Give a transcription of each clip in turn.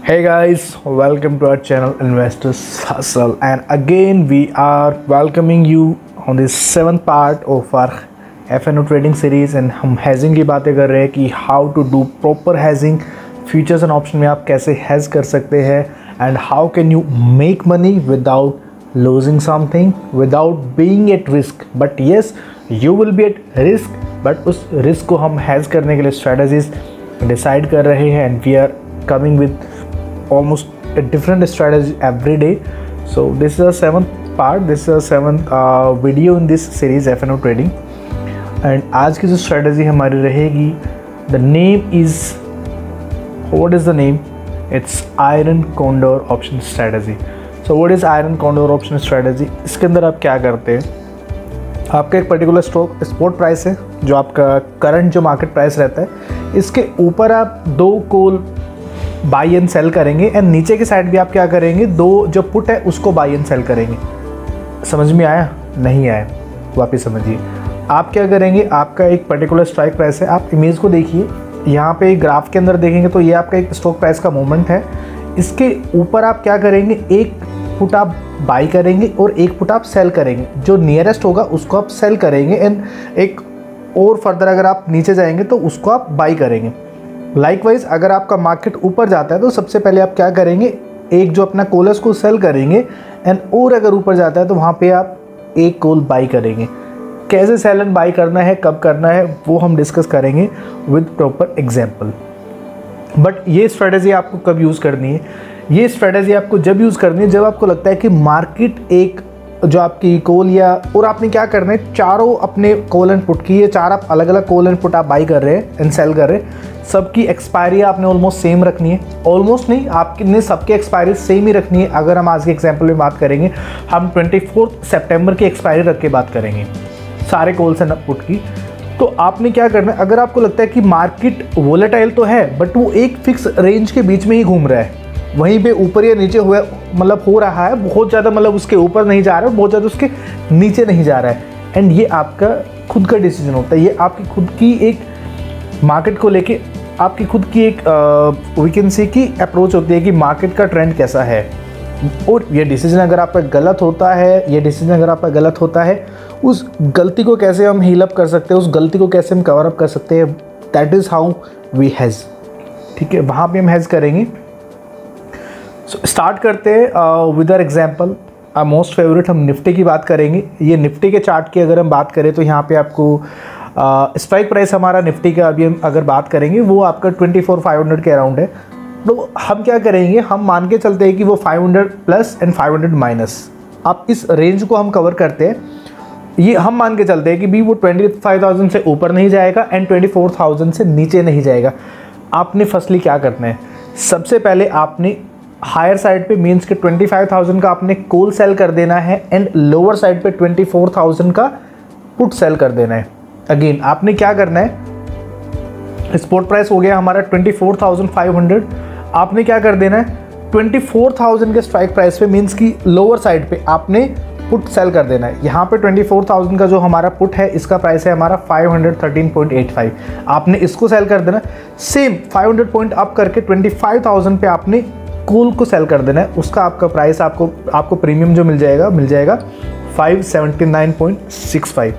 Hey guys, welcome to our channel Investors Hustle, and again we are welcoming you on this 7th part of our FNO trading series। and हम hedging की बातें कर रहे हैं कि how to do proper hedging, futures and option में आप कैसे hedge कर सकते हैं, and how can you make money without losing something, without being at risk। but yes, you will be at risk, but उस risk को हम hedge करने के लिए strategies decide कर रहे हैं, and we are coming with almost a different strategy every day। so this is a 7th part, this is a 7th video in this series FNO trading। and आज की जो strategy हमारी रहेगी, the name is, what is the name? it's iron condor option strategy। so what is iron condor option strategy? इसके अंदर आप क्या करते हैं, आपका एक पर्टिकुलर स्पॉट प्राइस है जो आपका करंट जो मार्केट प्राइस रहता है, इसके ऊपर आप दो कॉल बाई एंड सेल करेंगे, एंड नीचे की साइड भी आप क्या करेंगे, दो जो पुट है उसको बाई एंड सेल करेंगे। समझ में आया? नहीं आया वापस समझिए। आप क्या करेंगे, आपका एक पर्टिकुलर स्ट्राइक प्राइस है, आप इमेज को देखिए, यहाँ पे ग्राफ के अंदर देखेंगे तो ये आपका एक स्टॉक प्राइस का मूवमेंट है। इसके ऊपर आप क्या करेंगे, एक पुट आप बाई करेंगे और एक पुट आप सेल करेंगे, जो नियरेस्ट होगा उसको आप सेल करेंगे, एंड एक और फर्दर अगर आप नीचे जाएंगे तो उसको आप बाई करेंगे। लाइकवाइज अगर आपका मार्केट ऊपर जाता है तो सबसे पहले आप क्या करेंगे, एक जो अपना कॉल है उसको सेल करेंगे, एंड और अगर ऊपर जाता है तो वहाँ पे आप एक कॉल बाई करेंगे। कैसे सेल एंड बाई करना है, कब करना है, वो हम डिस्कस करेंगे विद प्रॉपर एग्जांपल। बट ये स्ट्रेटजी आपको कब यूज़ करनी है, ये स्ट्रेटजी आपको जब यूज़ करनी है जब आपको लगता है कि मार्केट एक जो आपकी कॉल या, और आपने क्या करना है, चारों अपने कॉल एंड पुट की, ये चार आप अलग अलग कॉल एंड पुट आप बाई कर रहे हैं एंड सेल कर रहे हैं, सबकी एक्सपायरी आपने ऑलमोस्ट सेम रखनी है। ऑलमोस्ट नहीं, आपने सबकी एक्सपायरी सेम ही रखनी है। अगर हम आज के एग्जांपल में बात करेंगे, हम 24 सितंबर की एक्सपायरी रख के बात करेंगे सारे कॉल्स एंड पुट की। तो आपने क्या करना है, अगर आपको लगता है कि मार्केट वोलेटाइल तो है बट वो एक फिक्स रेंज के बीच में ही घूम रहा है, वहीं पे ऊपर या नीचे हुआ मतलब हो रहा है, बहुत ज़्यादा मतलब उसके ऊपर नहीं जा रहा है, बहुत ज़्यादा उसके नीचे नहीं जा रहा है, एंड ये आपका खुद का डिसीजन होता है। ये आपकी खुद की एक मार्केट को लेके आपकी खुद की एक वी कैन से की अप्रोच होती है कि मार्केट का ट्रेंड कैसा है, और ये डिसीजन अगर आपका गलत होता है, ये डिसीजन अगर आपका गलत होता है, उस गलती को कैसे हम हील अप कर सकते हैं, उस गलती को कैसे हम कवर अप कर सकते हैं, that is how we has. ठीक है, वहाँ पे हम हैज़ करेंगे। स्टार्ट करते हैं with our example. Most favourite हम निफ्टी की बात करेंगे। ये निफ्टी के चार्ट की अगर हम बात करें तो यहाँ पे आपको स्ट्राइक प्राइस हमारा निफ्टी का अभी हम अगर बात करेंगे वो आपका 24,500 के अराउंड है। तो हम क्या करेंगे, हम मान के चलते हैं कि वो 500 प्लस एंड 500 माइनस, आप इस रेंज को हम कवर करते हैं। ये हम मान के चलते हैं कि भी वो 25,000 से ऊपर नहीं जाएगा एंड 24,000 से नीचे नहीं जाएगा। आपने फर्स्टली क्या करना है, सबसे पहले आपने हायर साइड पे मीन्स के 25,000 का आपने कॉल सेल कर देना है, एंड लोअर साइड पे 24,000 का पुट सेल कर देना है। अगेन आपने क्या करना है, स्पॉट प्राइस हो गया हमारा 24,500, आपने क्या कर देना है, 24,000 के स्ट्राइक प्राइस पे मीन्स की लोअर साइड पे आपने पुट सेल कर देना है। यहाँ पे 24,000 का जो हमारा पुट है, इसका प्राइस है हमारा 513.85, आपने इसको सेल कर देना। सेम 500 पॉइंट अप करके 25,000 पे आपने कॉल को सेल कर देना है। उसका आपका प्राइस आपको प्रीमियम जो मिल जाएगा 579.65,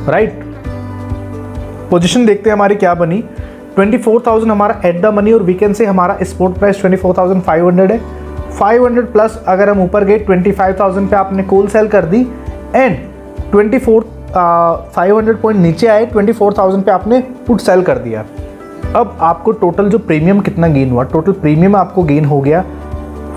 राइट। पोजीशन देखते हैं हमारी क्या बनी, 24,000 हमारा एट द मनी, और वीकेंड से हमारा स्पॉट प्राइस 24,500 है। 500 प्लस अगर हम ऊपर गए 25,000 पे आपने कॉल सेल कर दी, एंड 500 पॉइंट नीचे आए 24,000 पे आपने पुट सेल कर दिया। अब आपको टोटल जो प्रीमियम कितना गेन हुआ, टोटल प्रीमियम आपको गेन हो गया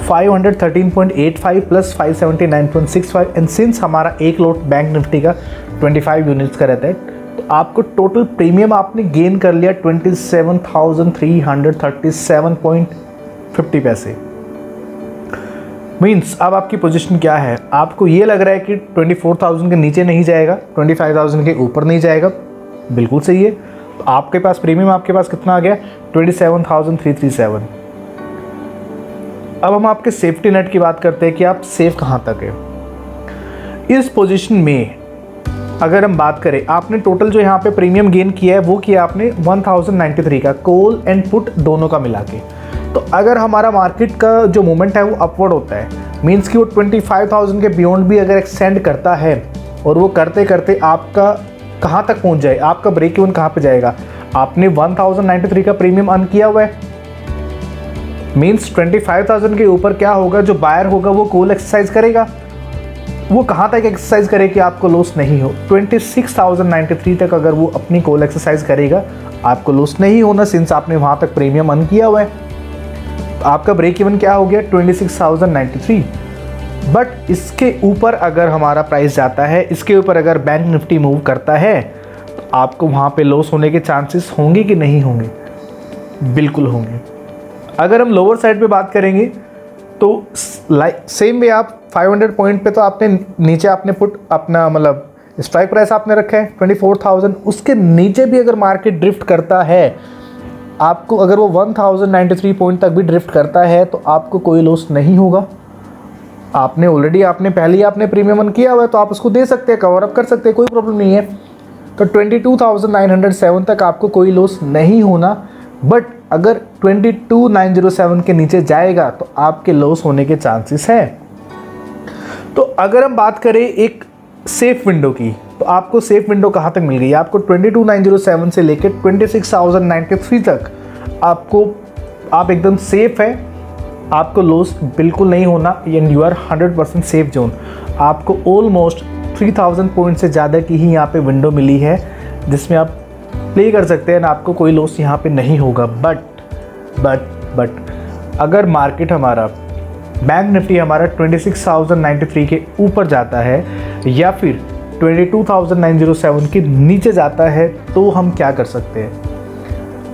513.85 प्लस 579.65, एंड सिंस हमारा एक लॉट बैंक निफ्टी का 25 यूनिट्स का रहता है, तो आपको टोटल प्रीमियम आपने गेन कर लिया 27,337.50 पैसे। मीन्स अब आपकी पोजीशन क्या है, आपको ये लग रहा है कि 24,000 के नीचे नहीं जाएगा, 25,000 के ऊपर नहीं जाएगा, बिल्कुल सही है। तो आपके पास प्रीमियम आपके पास कितना आ गया, 27,337। अब हम आपके सेफ्टी नेट की बात करते हैं कि आप सेफ कहाँ तक है। इस पोजीशन में अगर हम बात करें, आपने टोटल जो यहाँ पे प्रीमियम गेन किया है वो किया आपने 1093 का, कॉल एंड पुट दोनों का मिला के। तो अगर हमारा मार्केट का जो मूवमेंट है वो अपवर्ड होता है, मीन्स कि वो 25,000 के बियॉन्ड भी अगर एक्सटेंड करता है और वो करते करते आपका कहाँ तक पहुँच जाए, आपका ब्रेक इवन कहाँ पे जाएगा। आपने 1093 का प्रीमियम अर्न किया हुआ है, मीन्स 25,000 के ऊपर क्या होगा, जो बायर होगा वो कॉल एक्सरसाइज करेगा। वो कहाँ तक एक्सरसाइज करे कि आपको लॉस नहीं हो, 26,093 तक अगर वो अपनी कॉल एक्सरसाइज करेगा आपको लॉस नहीं होना, सिंस आपने वहाँ तक प्रीमियम अर्न किया हुआ है। तो आपका ब्रेक इवन क्या हो गया, 26,093। बट इसके ऊपर अगर हमारा प्राइस जाता है, इसके ऊपर अगर बैंक निफ्टी मूव करता है, तो आपको वहाँ पे लॉस होने के चांसेस होंगे कि नहीं होंगे? बिल्कुल होंगे। अगर हम लोअर साइड पे बात करेंगे तो सेम वे आप 500 पॉइंट पे तो आपने नीचे आपने पुट अपना मतलब स्ट्राइक प्राइस आपने रखा है 24,000, उसके नीचे भी अगर मार्केट ड्रिफ्ट करता है, आपको अगर वो 1093 पॉइंट तक भी ड्रिफ्ट करता है तो आपको कोई लॉस नहीं होगा। आपने ऑलरेडी आपने पहले ही आपने प्रीमियम अर्न किया हुआ है, तो आप उसको दे सकते हैं, कवर अप कर सकते हैं, कोई प्रॉब्लम नहीं है। तो 22,907 तक आपको कोई लॉस नहीं होना। बट अगर 22,907 के नीचे जाएगा तो आपके लॉस होने के चांसेस है। तो अगर हम बात करें एक सेफ विंडो की, तो आपको सेफ विंडो कहाँ तक मिल गई? आपको 22,907 से लेकर 26,093 तक आप एकदम सेफ है, आपको लॉस बिल्कुल नहीं होना, and you are 100% safe zone. आपको ऑलमोस्ट 3,000 पॉइंट से ज़्यादा की ही यहाँ पे विंडो मिली है जिसमें आप प्ले कर सकते हैं, आपको कोई लॉस यहाँ पे नहीं होगा। बट अगर मार्केट हमारा बैंक निफ्टी हमारा 26,093 के ऊपर जाता है या फिर 22,907 के नीचे जाता है, तो हम क्या कर सकते हैं?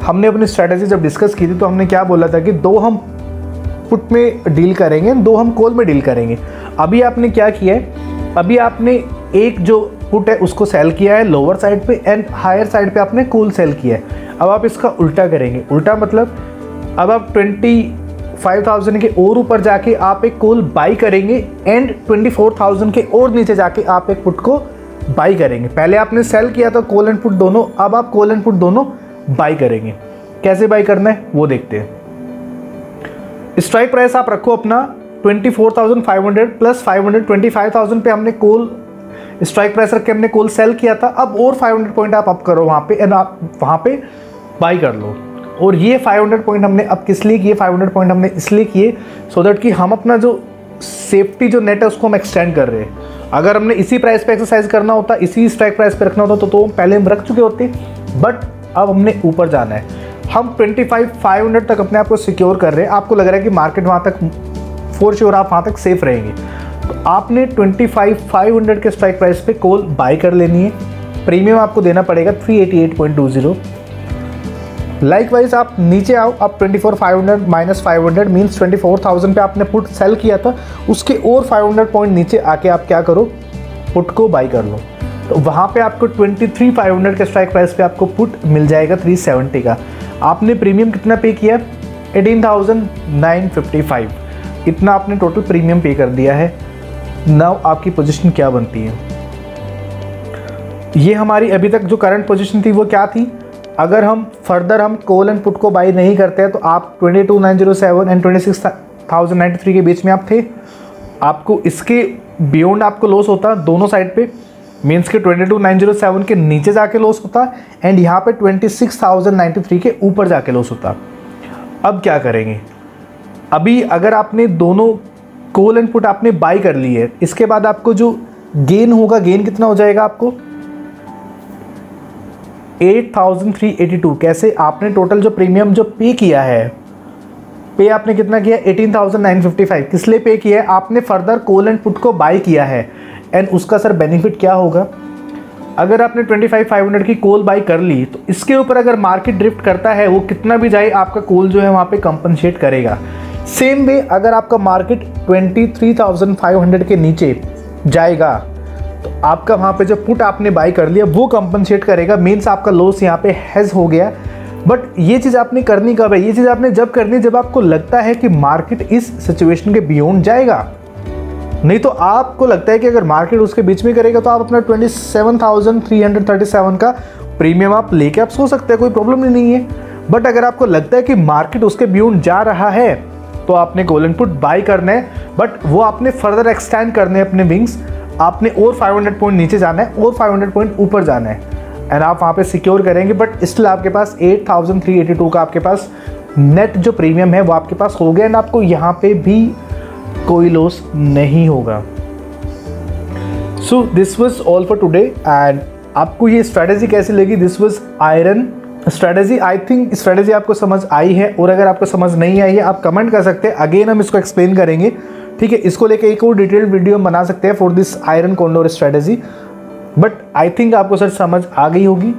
हमने अपनी स्ट्रैटेजी जब डिस्कस की थी तो हमने क्या बोला था कि 2 हम पुट में डील करेंगे, 2 हम कॉल में डील करेंगे। अभी आपने क्या किया है, अभी आपने एक जो पुट है उसको सेल किया है लोअर साइड पे, एंड हायर साइड पे आपने कॉल सेल किया है। अब आप इसका उल्टा करेंगे। उल्टा मतलब अब आप 25,000 के और ऊपर जाके आप एक कॉल बाई करेंगे, एंड 24,000 के और नीचे जाके आप एक पुट को बाई करेंगे। पहले आपने सेल किया था कॉल एंड पुट दोनों, अब आप कॉल एंड पुट दोनों बाई करेंगे। कैसे बाई करना है वो देखते हैं। स्ट्राइक प्राइस आप रखो अपना 24,500 प्लस 500, 25,000 पे हमने कॉल स्ट्राइक प्राइस रख के हमने कॉल सेल किया था। अब और 500 पॉइंट आप अप करो वहाँ पे, एंड आप वहाँ पे बाई कर लो। और ये 500 पॉइंट हमने अब किस लिए किए? 500 पॉइंट हमने इसलिए किए सो दैट कि हम अपना जो सेफ्टी जो नेट है उसको हम एक्सटेंड कर रहे हैं। अगर हमने इसी प्राइस पे एक्सरसाइज करना होता, इसी स्ट्राइक प्राइस पे रखना होता तो पहले हम रख चुके होते, बट अब हमने ऊपर जाना है। हम 25,500 तक अपने आप को सिक्योर कर रहे हैं। आपको लग रहा है कि मार्केट वहाँ तक फॉर श्योर आप वहाँ तक सेफ रहेंगे, तो आपने 25,500 के स्ट्राइक प्राइस पे कॉल बाय कर लेनी है। प्रीमियम आपको देना पड़ेगा 388.20। लाइकवाइज आप नीचे आओ, आप 24,500 माइनस 500 मीन्स 24,000 पे आपने पुट सेल किया था, उसके और 500 पॉइंट नीचे आके आप क्या करो, पुट को बाई कर लो। तो वहाँ पे आपको 23,500 के स्ट्राइक प्राइस पे आपको पुट मिल जाएगा 370 का। आपने प्रीमियम कितना पे किया? 18,955। इतना आपने टोटल प्रीमियम पे कर दिया है। नाउ आपकी पोजीशन क्या बनती है? ये हमारी अभी तक जो करंट पोजीशन थी वो क्या थी? अगर हम फर्दर हम कॉल एंड पुट को बाई नहीं करते हैं तो आप 22,907 एंड 26,093 के बीच में आप थे। आपको इसके बियॉन्ड आपको लॉस होता दोनों साइड पे, मीन्स के 22,907 के नीचे जाके लॉस होता, एंड यहाँ पे 26,093 के ऊपर जाके लॉस होता। अब क्या करेंगे? अभी अगर आपने दोनों कॉल एंड पुट आपने बाई कर ली है, इसके बाद आपको जो गेन होगा, गेन कितना हो जाएगा आपको? 8,382। कैसे? आपने टोटल जो प्रीमियम जो पे किया है, पे आपने कितना किया? 18,955। किस लिए पे किया है? आपने फर्दर कॉल एंड पुट को बाई किया है, एंड उसका सर बेनिफिट क्या होगा? अगर आपने 25,500 की कॉल बाई कर ली तो इसके ऊपर अगर मार्केट ड्रिफ्ट करता है, वो कितना भी जाए आपका कॉल जो है वहाँ पे कंपनसेट करेगा। सेम वे अगर आपका मार्केट 23,500 के नीचे जाएगा तो आपका वहाँ पे जो पुट आपने बाई कर लिया वो कंपनसेट करेगा, मीन्स आपका लॉस यहाँ पे हैज़ हो गया। बट ये चीज़ आपने करनी कब है? ये चीज़ आपने जब करनी है जब आपको लगता है कि मार्केट इस सिचुएशन के बियॉन्ड जाएगा। नहीं तो आपको लगता है कि अगर मार्केट उसके बीच में करेगा तो आप अपना 27,337 का प्रीमियम आप लेके आप सो सकते हैं, कोई प्रॉब्लम ही नहीं है। बट अगर आपको लगता है कि मार्केट उसके बियॉन्ड जा रहा है तो आपने गोल्डन पुट बाई करना है, बट वो आपने फर्दर एक्सटेंड करने हैं अपने विंग्स। आपने और 500 पॉइंट नीचे जाना है और 500 पॉइंट ऊपर जाना है एंड आप वहाँ पे सिक्योर करेंगे। बट स्टिल आपके पास 8382 का आपके पास नेट जो प्रीमियम है वो आपके पास हो गया एंड आपको यहाँ पे भी कोई लॉस नहीं होगा। So this was all for today and आपको ये स्ट्रैटेजी कैसी लगी? This was iron strategy. I think strategy आपको समझ आई है, और अगर आपको समझ नहीं आई है आप कमेंट कर सकते हैं, अगेन हम इसको एक्सप्लेन करेंगे, ठीक है। इसको लेके एक और डिटेल्ड वीडियो हम बना सकते हैं for this iron condor strategy. But I think आपको सर समझ आ गई होगी।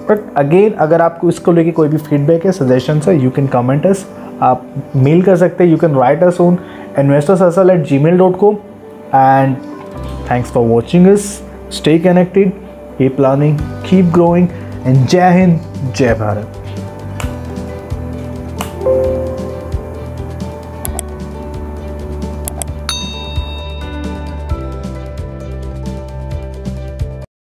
बट अगेन अगर आपको इसको लेके कोई भी फीडबैक है, सजेशन है, यू कैन कमेंट अस, आप मेल कर सकते हैं, you can write us on investorshustle@gmail.com and thanks for watching us. Stay connected, keep learning, keep growing and जय हिंद, जय भारत।